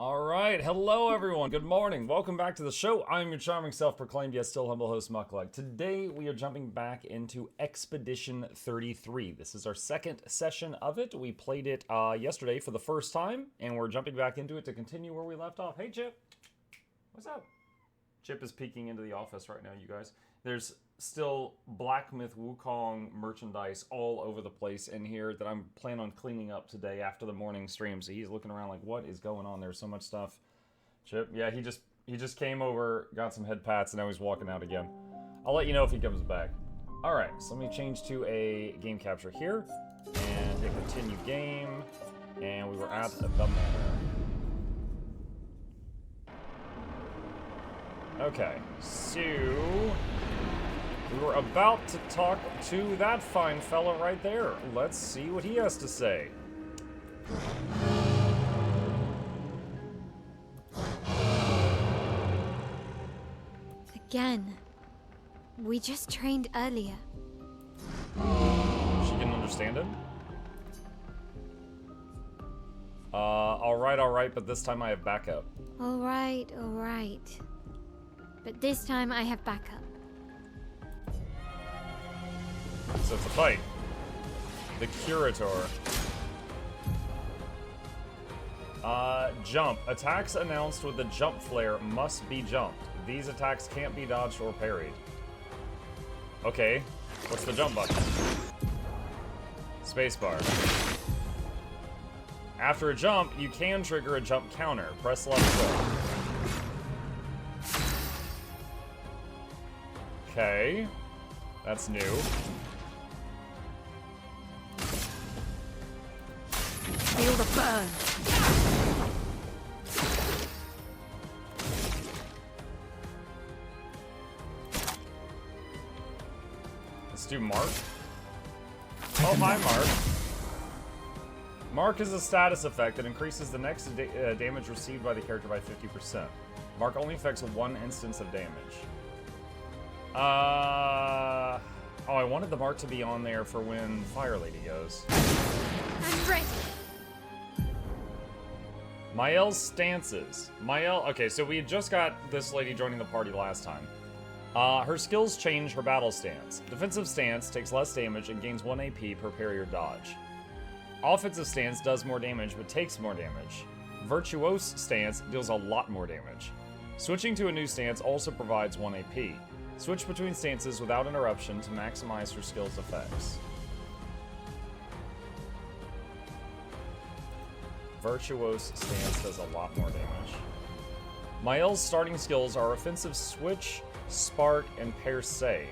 Alright, hello everyone, good morning, welcome back to the show. I'm your charming self-proclaimed yet still humble host, Mukluk. Today we are jumping back into Expedition 33. This is our second session of it. We played it yesterday for the first time, and we're jumping back into it to continue where we left off. Hey Chip! What's up? Chip is peeking into the office right now, you guys. There's still Black Myth Wukong merchandise all over the place in here that I'm planning on cleaning up today after the morning stream. So he's looking around like, what is going on? There's so much stuff. Chip, yeah, he just came over, got some head pats, and now he's walking out again. I'll let you know if he comes back. All right, so let me change to a game capture here and hit continue game. And we were at the manor. Okay, so we were about to talk to that fine fella right there. Let's see what he has to say. Again. We just trained earlier. She can understand him? Alright, but this time I have backup. Alright. But this time I have backup. So it's a fight. The curator. Jump. Attacks announced with the jump flare must be jumped. These attacks can't be dodged or parried. Okay. What's the jump button? Spacebar. After a jump, you can trigger a jump counter. Press left click. Okay. That's new. Feel the burn. Let's do Mark. Oh, hi, Mark. Mark is a status effect that increases the next damage received by the character by 50%. Mark only affects one instance of damage. Oh, I wanted the Mark to be on there for when Fire Lady goes. I'm ready. Mael's stances. Mael, okay, so we had just got this lady joining the party last time. Her skills change her battle stance. Defensive stance takes less damage and gains 1 AP per parry or dodge. Offensive stance does more damage but takes more damage. Virtuose stance deals a lot more damage. Switching to a new stance also provides 1 AP. Switch between stances without interruption to maximize her skill's effects. Virtuose stance does a lot more damage. Mael's starting skills are Offensive Switch, Spark, and Per Se.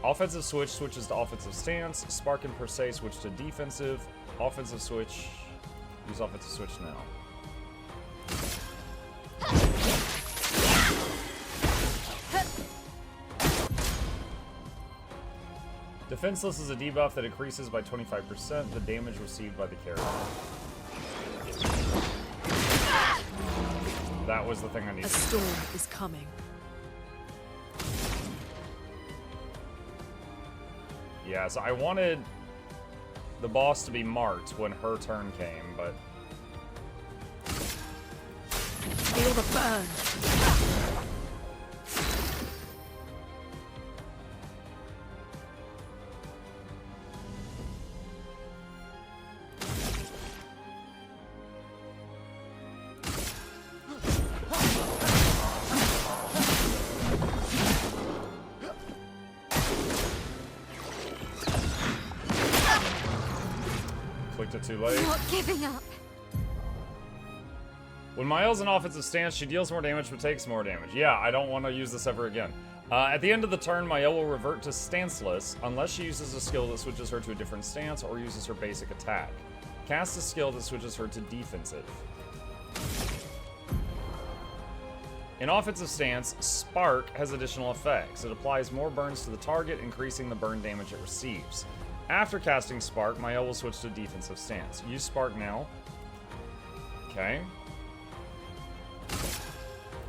Offensive Switch switches to Offensive Stance. Spark and Per Se switch to Defensive. Offensive Switch... Use Offensive Switch now. Defenseless is a debuff that increases by 25% the damage received by the character. That was the thing I needed. A storm is coming. Yeah, so I wanted the boss to be marked when her turn came, but... Feel the burn. Clicked it too late. Not giving up. When Mael's in offensive stance, she deals more damage but takes more damage. Yeah, I don't want to use this ever again. At the end of the turn, Mael will revert to stanceless unless she uses a skill that switches her to a different stance or uses her basic attack. Cast a skill that switches her to defensive. In offensive stance, Spark has additional effects. It applies more burns to the target, increasing the burn damage it receives. After casting Spark, Mael will switch to defensive stance. Use Spark now. Okay.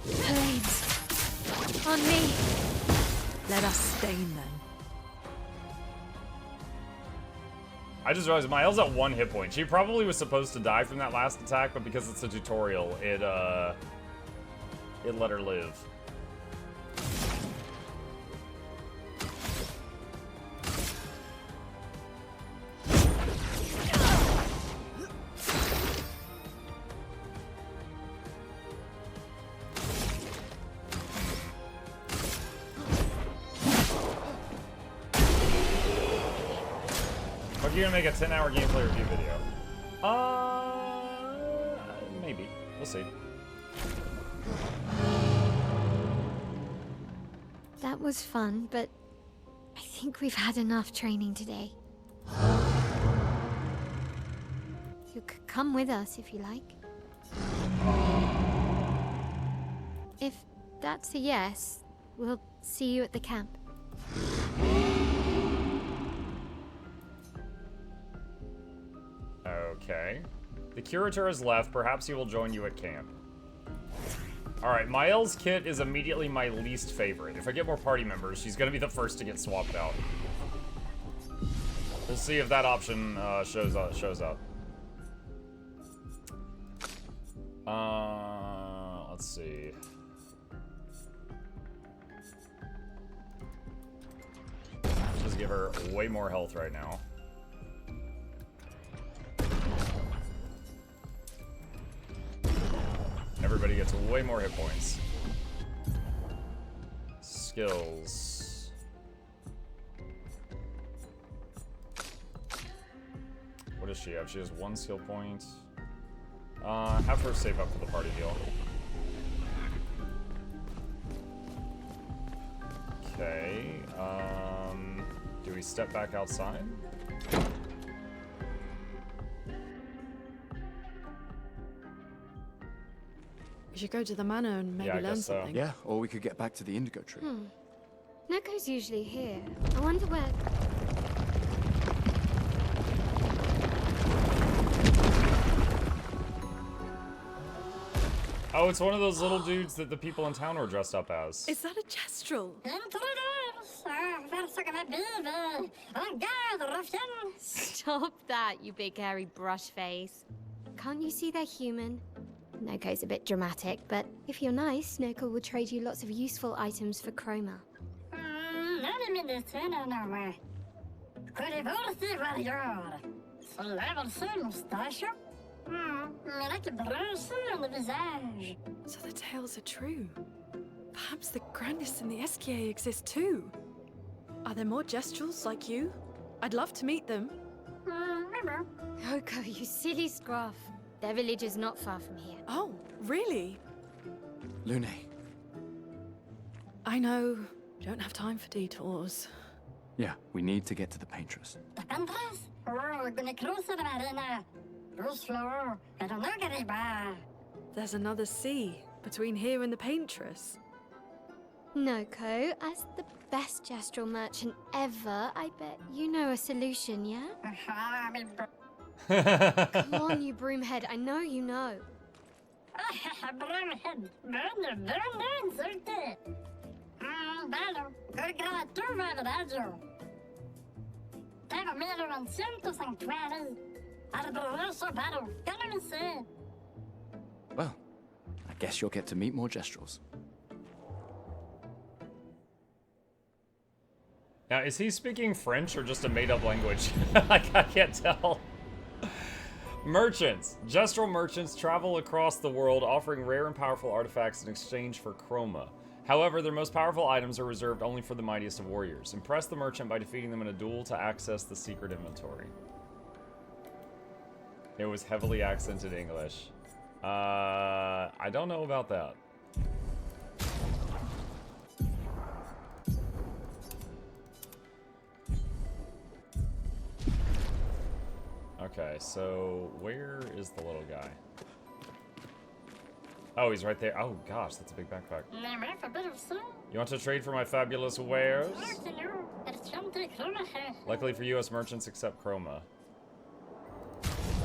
Flames. On me. Let us stain them. I just realized Mael's at 1 hit point. She probably was supposed to die from that last attack, but because it's a tutorial, it let her live. You're gonna make a 10-hour gameplay review video. Maybe. We'll see. That was fun, but I think we've had enough training today. You could come with us if you like. If that's a yes, we'll see you at the camp. Okay. The curator has left. Perhaps he will join you at camp. Alright, Mael's kit is immediately my least favorite. If I get more party members, she's gonna be the first to get swapped out. We'll see if that option shows up. Let's see. Just give her way more health right now. Everybody gets way more hit points. Skills. What does she have? She has 1 skill point. Have her save up for the party deal. Okay. Do we step back outside? We should go to the manor and maybe learn something. Yeah, or we could get back to the indigo tree. Noco's usually here. I wonder where... Oh, it's one of those little dudes that the people in town were dressed up as. Is that a gestural? Stop that, you big hairy brush face. Can't you see they're human? Noco's a bit dramatic, but if you're nice, Noco will trade you lots of useful items for chroma. So the tales are true. Perhaps the grandest in the SKA exist too. Are there more gestrals like you? I'd love to meet them. Noco, you silly scruff. Their village is not far from here. Oh, really? Lune. I know. Don't have time for detours. Yeah, we need to get to the paintress. There's another sea between here and the paintress. Noco, as the best gestural merchant ever, I bet you know a solution, yeah? Come on, you broomhead. I know you know. Well, I guess you'll get to meet more gestrals. Now, is he speaking French or just a made-up language? I can't tell. Merchants. Gestral merchants travel across the world offering rare and powerful artifacts in exchange for chroma. However, their most powerful items are reserved only for the mightiest of warriors. Impress the merchant by defeating them in a duel to access the secret inventory. It was heavily accented English. I don't know about that. Okay, so where is the little guy? Oh, he's right there. Oh gosh, that's a big backpack. You want to trade for my fabulous wares? Luckily for you, us merchants accept chroma.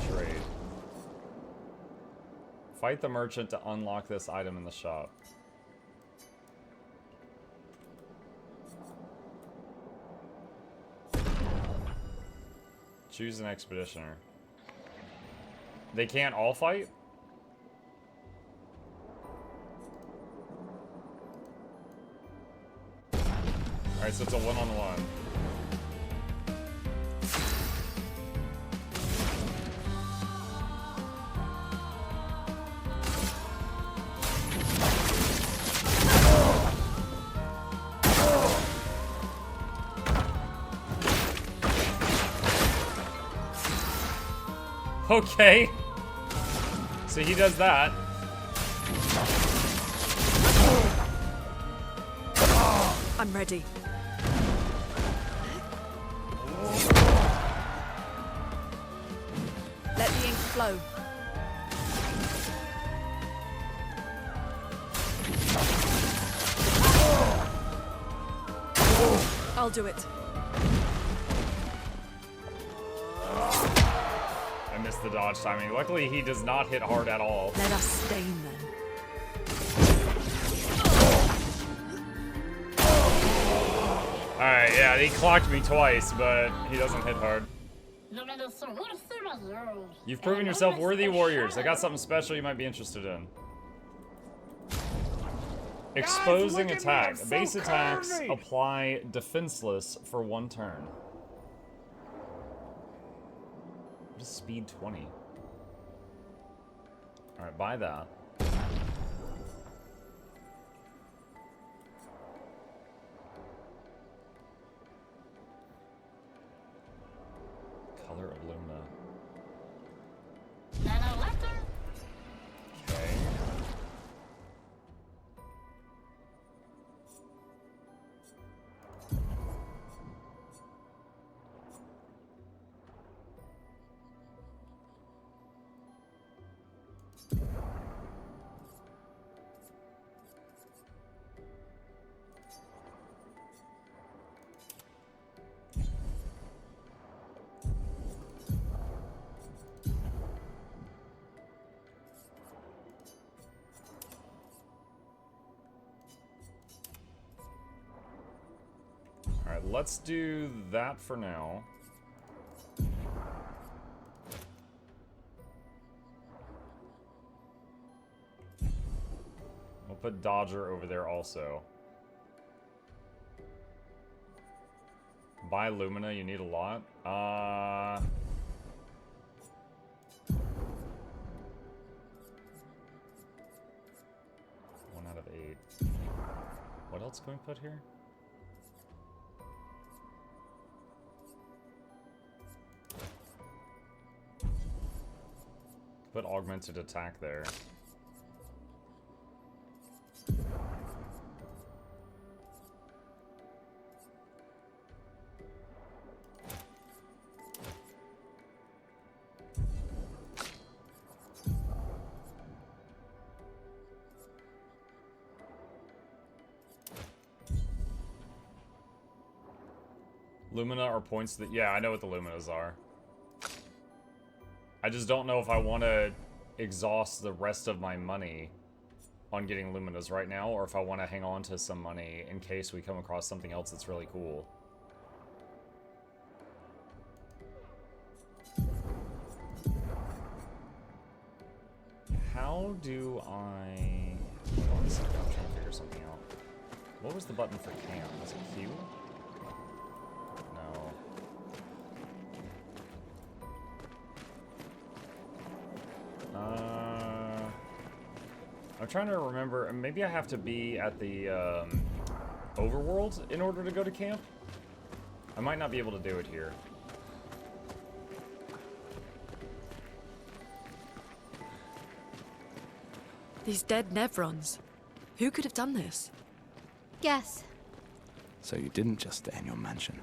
Trade. Fight the merchant to unlock this item in the shop. Choose an expeditioner. They can't all fight? Alright, so it's a one-on-one. Okay. So he does that. I'm ready. Let the ink flow. I'll do it. I missed the dodge timing. Luckily, he does not hit hard at all. Let us stain them. Alright, yeah, he clocked me twice, but he doesn't hit hard. You've proven yourself worthy, warriors. I got something special you might be interested in. Exposing attack. Base attacks apply defenseless for 1 turn. What is speed 20? Alright, buy that. Color of Lumina. Okay. Alright, let's do that for now. We'll put Dodger over there also. Buy Lumina, you need a lot. 1 out of 8. What else can we put here? Put augmented attack there. Lumina are points that, yeah, I know what the Luminas are. I just don't know if I want to exhaust the rest of my money on getting Luminas right now, or if I want to hang on to some money in case we come across something else that's really cool. How do I... Hold on a second, I'm trying to figure something out. What was the button for camp? Was it Q? No. I'm trying to remember, maybe I have to be at the overworld in order to go to camp? I might not be able to do it here. These dead Nevrons. Who could have done this? Guess. So you didn't just stay in your mansion.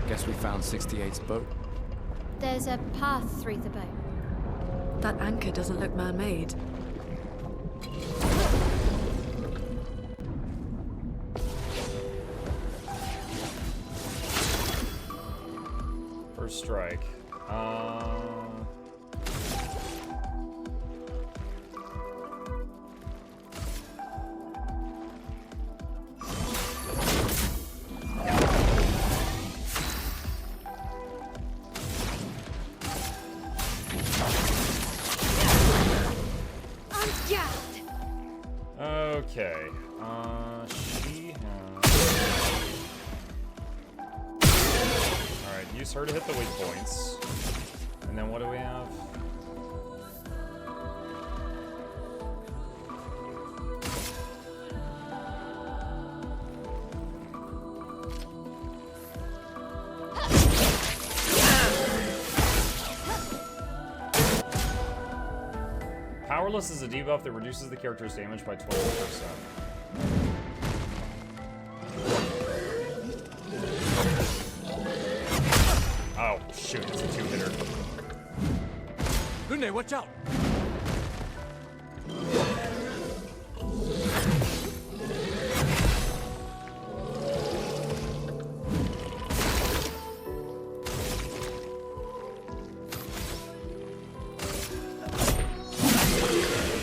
Guess we found 68's boat. There's a path through the boat. That anchor doesn't look man-made. First strike. Okay. She has... Alright, use her to hit the weak points. And then what do we have? Powerless is a debuff that reduces the character's damage by 20%. Oh, shoot, it's a two-hitter. Lunde, watch out!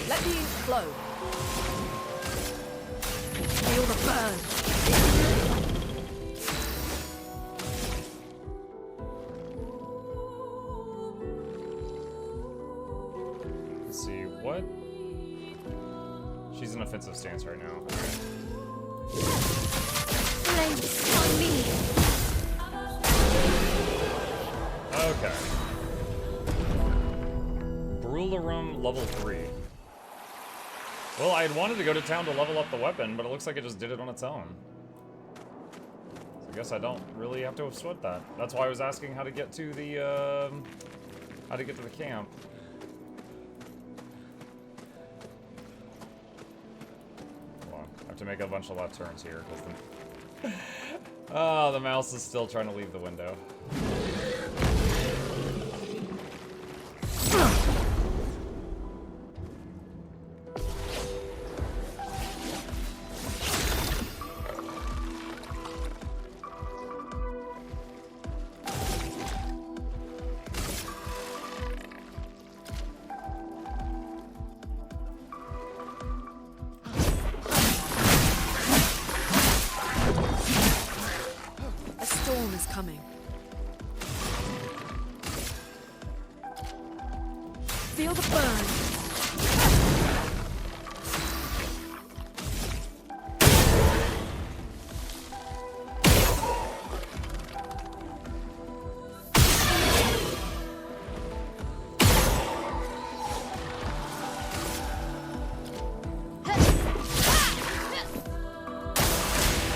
Let the ink flow. Feel the burn. Let's see, what? She's in offensive stance right now. Flames on me. Okay. Brularum level 3. Well, I had wanted to go to town to level up the weapon, but it looks like it just did it on its own. So I guess I don't really have to sweat that. That's why I was asking how to get to the, camp. Hold on. I have to make a bunch of left turns here, because the... Oh, the mouse is still trying to leave the window. A storm is coming. Feel the burn.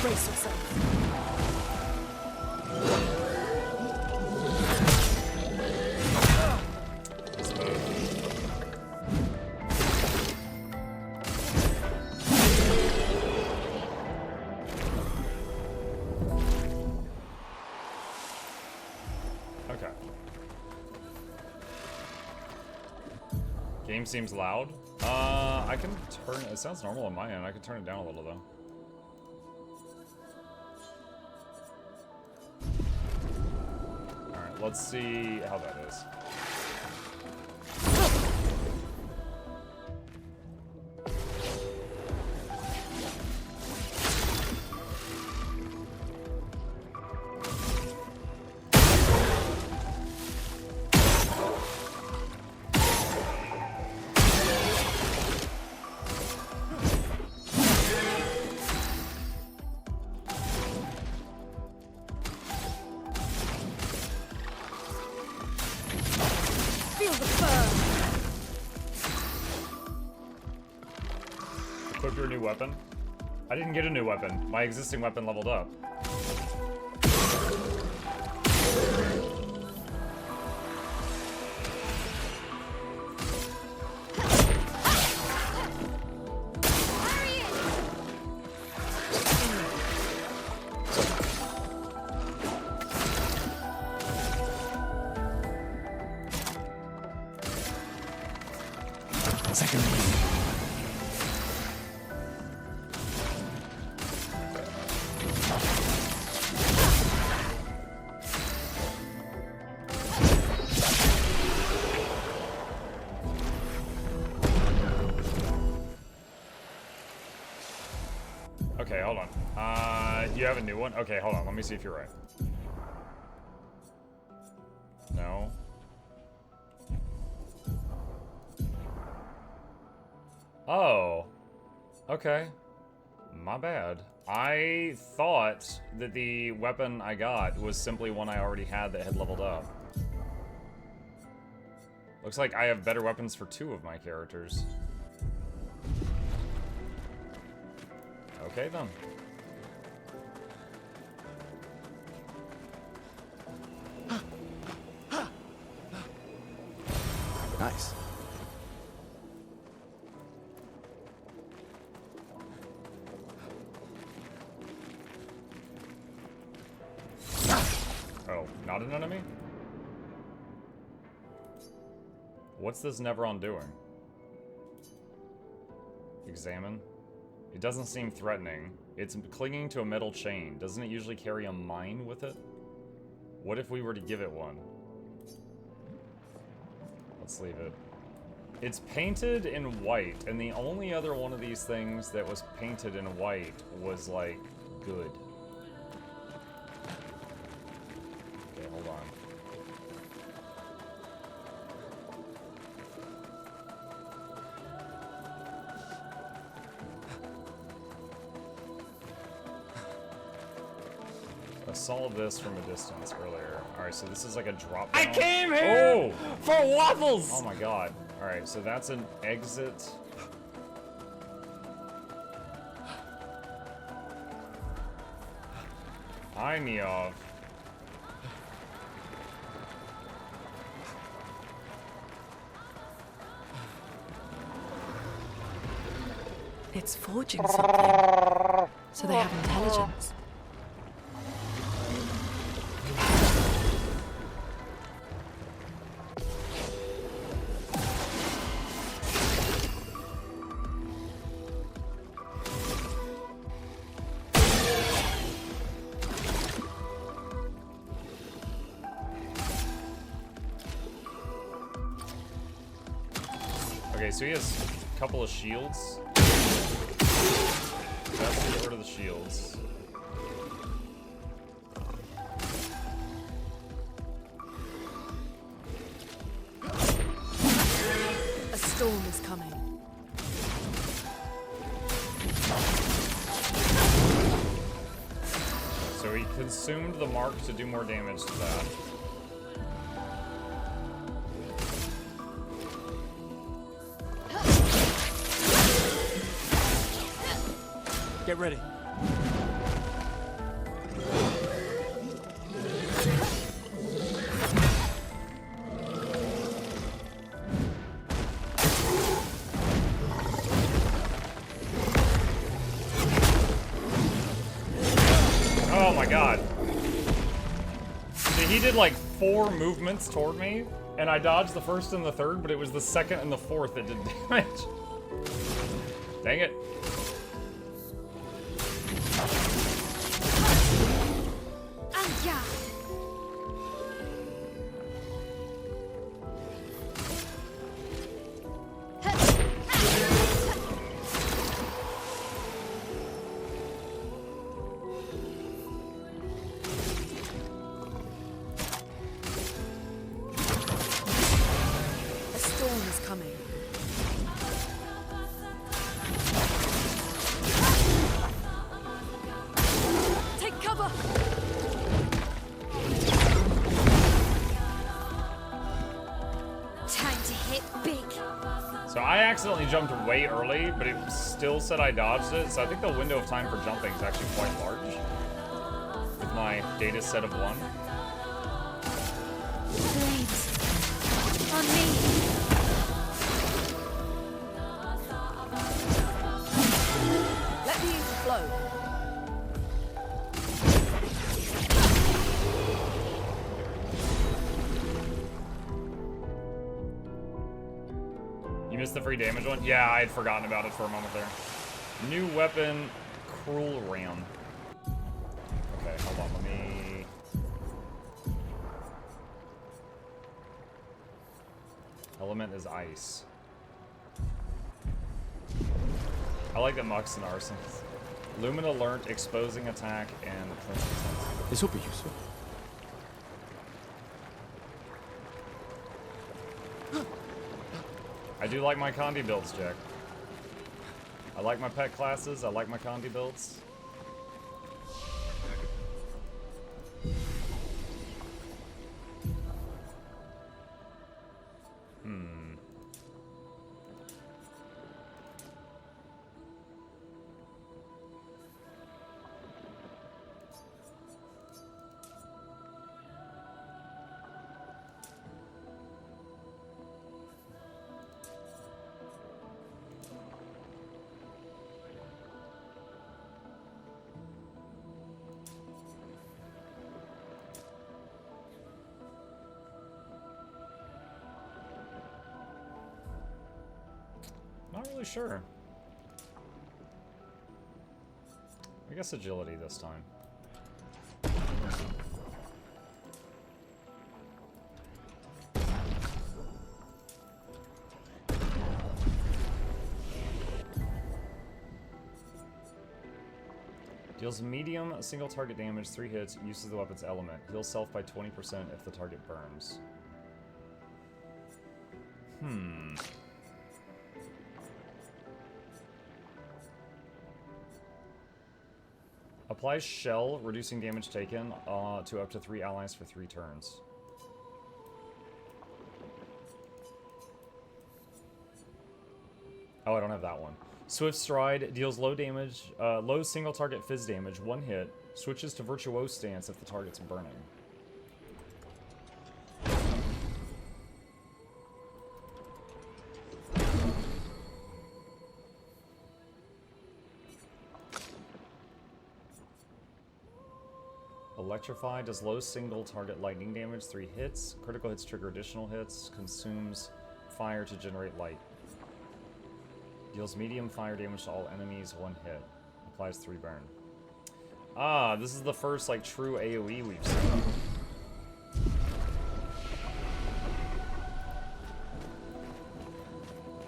Brace yourself. Okay. Game seems loud. I can turn it. Sounds normal on my end. I can turn it down a little though. Alright, let's see how that is. Feel the burn. Equip your new weapon. I didn't get a new weapon. My existing weapon leveled up. Second wind. Okay, hold on. You have a new one? Okay, hold on. Let me see if you're right. No. Oh. Okay. My bad. I thought that the weapon I got was simply one I already had that had leveled up. Looks like I have better weapons for 2 of my characters. Okay then. Nice. Oh, not an enemy? What's this Neveron doing? Examine. It doesn't seem threatening. It's clinging to a metal chain. Doesn't it usually carry a mine with it? What if we were to give it one? Let's leave it. It's painted in white, and the only other one of these things that was painted in white was, like, good. Okay, hold on. I saw this from a distance earlier. Alright, so this is like a drop down. I came here Oh! for waffles! Oh my god. Alright, so that's an exit. Eye me off. It's forging something. So they have intelligence. Okay, so he has a couple of shields. Let's get rid of the shields. A storm is coming. So he consumed the mark to do more damage to that. Get ready. Oh my god. See, he did like 4 movements toward me, and I dodged the first and the third, but it was the second and the fourth that did damage. Dang it. A storm is coming. Take cover! Time to hit big. So I accidentally jumped way early, but it still said I dodged it, so I think the window of time for jumping is actually quite large. With my data set of 1. Blades. On me. Let me flow. You missed the free damage one? Yeah, I had forgotten about it for a moment there. New weapon, Cruel Ram. Okay, hold on, let me... Element is ice. I like that Mux and Arsons. Lumina learnt exposing attack and cleansing sense. This will be useful. I do like my Condi builds, Jack. I like my pet classes. I like my Condi builds. Not really sure. I guess agility this time. Deals medium single target damage, 3 hits, uses the weapon's element. Heals self by 20% if the target burns. Applies shell, reducing damage taken to up to 3 allies for 3 turns. Oh, I don't have that one. Swift Stride deals low damage, low single target fizz damage, 1 hit. Switches to Virtuose Stance if the target's burning. Electrify does low single target lightning damage, 3 hits. Critical hits trigger additional hits. Consumes fire to generate light. Deals medium fire damage to all enemies, 1 hit. Applies 3 burn. Ah, this is the first, like, true AoE we've seen.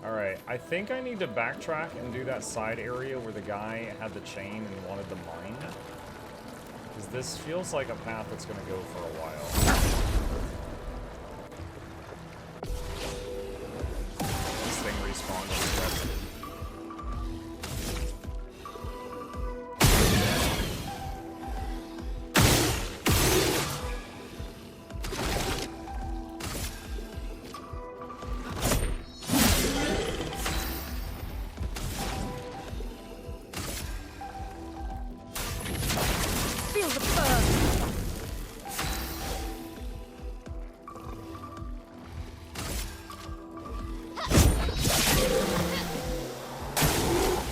Alright, I think I need to backtrack and do that side area where the guy had the chain and wanted the mine. Because this feels like a path that's going to go for a while. This thing respawned unexpected.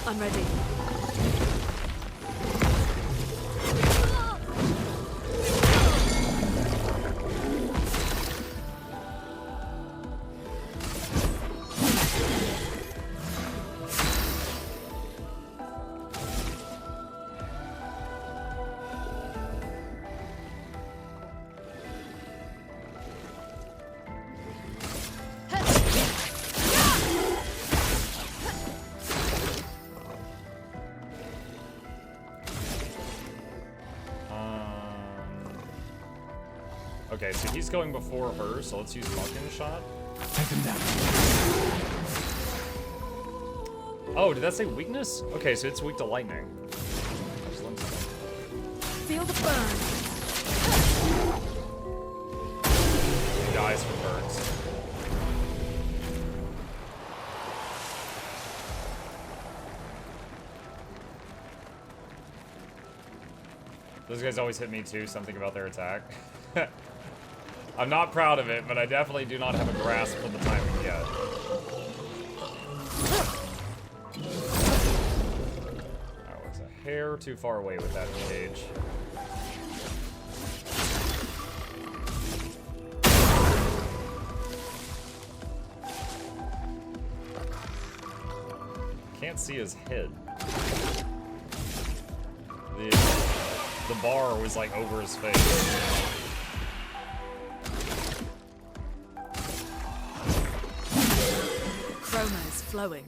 I'm ready. Okay, so he's going before her, so let's use Mukluk shot. Take him down. Oh, did that say weakness? Okay, so it's weak to lightning. Feel the burn. He dies from burns. Those guys always hit me too, something about their attack. I'm not proud of it, but I definitely do not have a grasp of the timing yet. I was a hair too far away with that engage. Can't see his head. The bar was like over his face. Chroma is flowing.